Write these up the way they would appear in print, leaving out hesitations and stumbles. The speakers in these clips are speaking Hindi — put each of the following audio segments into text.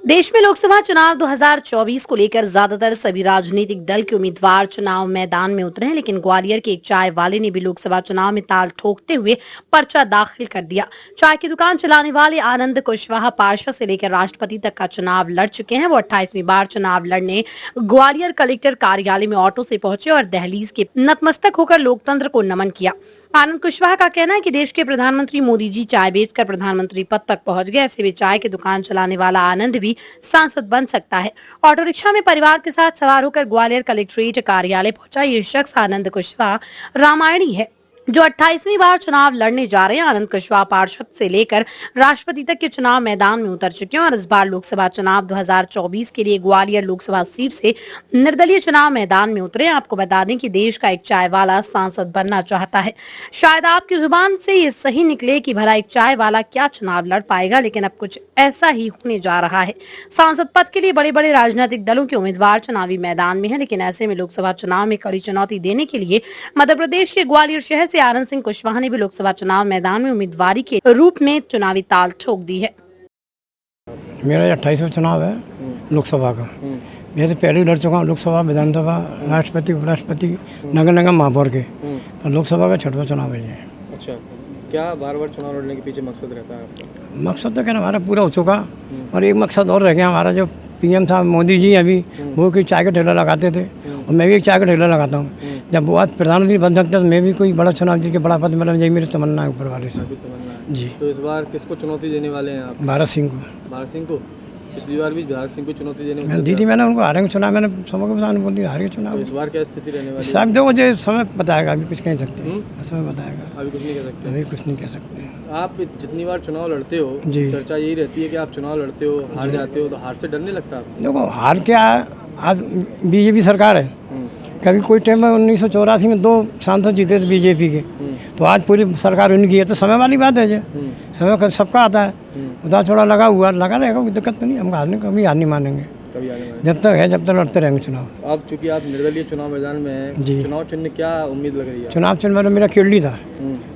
देश में लोकसभा चुनाव 2024 को लेकर ज्यादातर सभी राजनीतिक दल के उम्मीदवार चुनाव मैदान में उतरे हैं, लेकिन ग्वालियर के एक चाय वाले ने भी लोकसभा चुनाव में ताल ठोकते हुए पर्चा दाखिल कर दिया। चाय की दुकान चलाने वाले आनंद कुशवाहा पार्षद से लेकर राष्ट्रपति तक का चुनाव लड़ चुके हैं। वो 28वीं बार चुनाव लड़ने ग्वालियर कलेक्टर कार्यालय में ऑटो से पहुंचे और दहलीज के नतमस्तक होकर लोकतंत्र को नमन किया। आनंद कुशवाहा का कहना है कि देश के प्रधानमंत्री मोदी जी चाय बेचकर प्रधानमंत्री पद तक पहुंच गए। ऐसे में चाय की दुकान चलाने वाला आनंद भी सांसद बन सकता है। ऑटो रिक्शा में परिवार के साथ सवार होकर ग्वालियर कलेक्ट्रेट कार्यालय पहुंचा ये शख्स आनंद कुशवाहा रामायणी है, जो 28वीं बार चुनाव लड़ने जा रहे हैं। आनंद कुशवाहा पार्षद से लेकर राष्ट्रपति तक के चुनाव मैदान में उतर चुके हैं और इस बार लोकसभा चुनाव 2024 के लिए ग्वालियर लोकसभा सीट से निर्दलीय चुनाव मैदान में उतरे। आपको बता दें कि देश का एक चाय वाला सांसद बनना चाहता है। शायद आपकी जुबान से ये सही निकले कि भला एक चाय वाला क्या चुनाव लड़ पाएगा, लेकिन अब कुछ ऐसा ही होने जा रहा है। सांसद पद के लिए बड़े बड़े राजनीतिक दलों के उम्मीदवार चुनावी मैदान में है, लेकिन ऐसे में लोकसभा चुनाव में कड़ी चुनौती देने के लिए मध्य प्रदेश के ग्वालियर शहर से आनंद सिंह कुशवाहा ने भी लोकसभा चुनाव मैदान में उम्मीदवारी के रूप में चुनावी ताल ठोक दी है। मेरा 28वां चुनाव है लोकसभा का। मैं तो पहले ही लड़ चुका हूँ लोकसभा, विधानसभा, राष्ट्रपति, उपराष्ट्रपति, नगर निगम, महापौर के। और लोकसभा का 6वां चुनाव है ये। अच्छा, क्या बार बार चुनाव लड़ने के पीछे मकसद रहता है आपका? मकसद तो क्या हमारा पूरा हो चुका और एक मकसद और रह गया हमारा। जो पीएम साहब मोदी जी अभी वो कि चाय का ठेला लगाते थे और मैं भी एक चाय का ठेला लगाता हूँ। जब वो आज प्रधानमंत्री बन सकते तो मैं भी कोई बड़ा चुनाव जीत के बड़ा पद मिला, यही मेरी तमन्ना है ऊपर वाले से जी। तो इस बार किसको चुनौती देने वाले हैं आप? भारत सिंह को। भारत सिंह को? पिछली बार भी भारत सिंह को चुनौती देने वाले दी थी मैंने उनको, हारेंगे चुनाव। मैंने सबको बताने बोली हारेंगे चुनाव। तो इस बार क्या स्थिति रहने वाली है? साहब देखो मुझे समय बताएगा, अभी कुछ कह सकते समय बताएगा। अभी कुछ नहीं कह सकते? अभी कुछ नहीं कह सकते। आप जितनी बार चुनाव लड़ते हो जी, चर्चा यही रहती है कि आप चुनाव लड़ते हो, हार जाते हो, तो हार से डर नहीं लगता आपको? देखो हार क्या है, आज बीजेपी सरकार है। कभी कोई टाइम में 1984 में 2 सांसद जीते थे बीजेपी के, तो आज पूरी सरकार उनकी है। तो समय वाली बात है जो समय सबका आता है, उतार चढ़ाव लगा रहेगा, कोई दिक्कत तो नहीं। हम कभी हार नहीं मानेंगे, जब तक है जब तक लड़ते रहेंगे चुनाव। अब चूंकि आप निर्दलीय चुनाव मैदान में हैं जी, चुनाव चिन्ह क्या उम्मीद लग रही है? चुनाव चिन्ह मेरा केरली था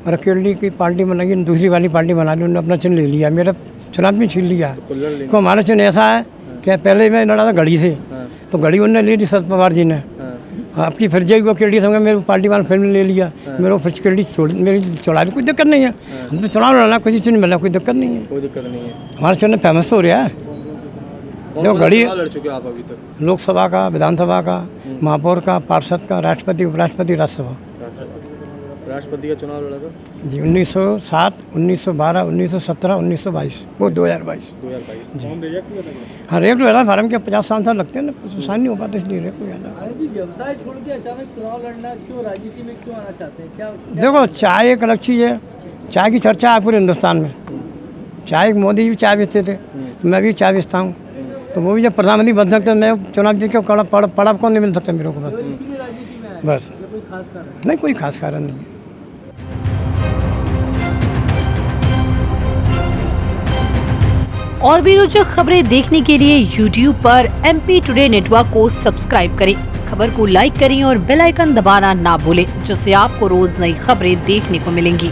और केरली की पार्टी बना ली, दूसरी वाली पार्टी बना ली, उन्होंने अपना चिन्ह ले लिया, मेरा चुनाव भी छीन लिया। तो हमारा चिन्ह ऐसा है कि पहले मैं लड़ा था घड़ी से, तो घड़ी उन्होंने ले ली शरद पवार जी ने। आपकी फिर जाएगी वो केरली समझ मेरे पार्टी वाले फिर ले लिया, मेरे फिर केरली मेरी चढ़ा ली, कोई दिक्कत नहीं है। हम तो चुनाव लड़ना, किसी चिन्ह मिला, कोई दिक्कत नहीं है। कोई दिक्कत नहीं है। हमारा चिन्ह फेमस तो हो रहा है। देखो घड़ी लड़ चुके आप अभी तक? लोकसभा का, विधानसभा का, महापौर का, पार्षद का, राष्ट्रपति, उपराष्ट्रपति, राज्यसभा। राष्ट्रपति का चुनाव लड़ा था जी 1907, 1912, 1917, 1922, वो 2022। हाँ रेट वगैरह फार्म के 50 सांसद लगते हैं ना, आसान नहीं हो पाता, इसलिए रेट वगैरह। व्यवसाय छोड़ के अचानक चुनाव लड़ना क्यों, राजनीति में क्यों आना चाहते हैं? क्या देखो चाय एक अलग चीज़ है, चाय की चर्चा है पूरे हिंदुस्तान में। चाय मोदी भी चाय बेचते थे, तो मैं भी चाय बेचता हूँ, तो वो भी जब प्रधानमंत्री बन सकते मैं चुनाव जीत के पड़ा कौन नहीं मिल सकता मेरे को बस। नहीं कोई खास कारण नहीं है। और भी रोचक खबरें देखने के लिए YouTube पर MP टुडे नेटवर्क को सब्सक्राइब करें, खबर को लाइक करें और बेल आइकन दबाना ना भूलें, जिससे आपको रोज नई खबरें देखने को मिलेंगी।